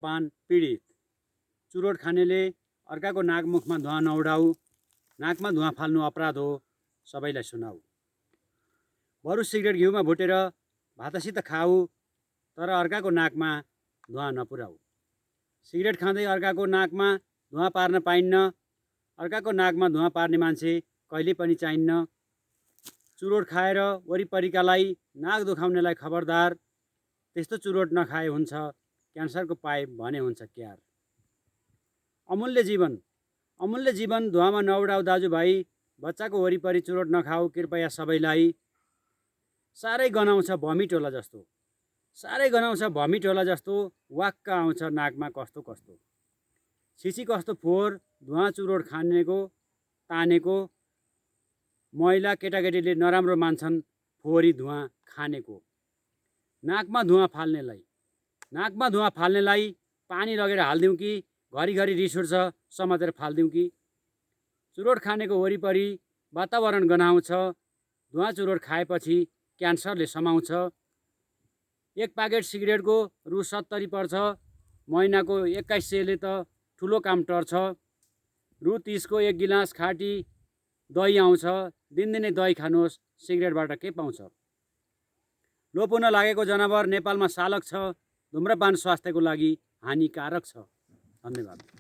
पान पीडित। चुरोट खानेले अर्काको नाकमुखमा धुवा नउडाऊ, नाकमा धुवा फाल्नु अपराध हो, सबैलाई सुनाऊ। बरु सिगरेट घिउमा भुटेर भातसित खाऊ, तर अर्काको नाकमा धुवा नपुर्याऊ। सिगरेट खाँदै अर्काको नाकमा धुवा पार्न पाइन्न, अर्काको नाकमा धुवा पार्ने मान्छे कहिले पनि चाहिन्न। चुरोट खाएर वरिपरिकालाई नाक दुखाउनेलाई खबरदार, त्यस्तो चुरोट नखाए हुन्छ क्यान्सरको पाइप भने हुन्छ क्यार। अमूल्य जीवन धुवामा नउडाऊ दाजुभाइ, बच्चाको वरिपरि चुरोट नखाऊ कृपया सबैलाई। साह्रै गनाउँछ भमिटोला जस्तो, वाक्क आउँछ नाकमा कस्तो कस्तो। छिछि कस्तो फोहोर धुवा चुरोट खानेको तानेको, महिला केटाकेटीले नराम्रो मान्छन् फोहोरी धुवा खानेको। नाकमा धुवा फाल्नेलाई पानी लगेर हालिदिउँ कि घरिघरि रिस उठ्छ समातेर फालिदिउँ कि। चुरोट खानेको वरिपरि वातावरण गनाउँछ, धुवा चुरोट खाएपछि क्यान्सरले समाउँछ। एक प्याकेट सिगरेटको रु 70 पर्छ, महिनाको 2100ले त ठुलो काम टर्छ। रु 30 को 1 गिलास खाटी दही आउँछ, दिनदिनै दही खानुहोस्, सिगरेटबाट के पाउँछ। लोपो नलागेको जनावर नेपालमा सालक छ, धुम्रपान स्वास्थ्यको लागि हानिकारक छ। धन्यवाद।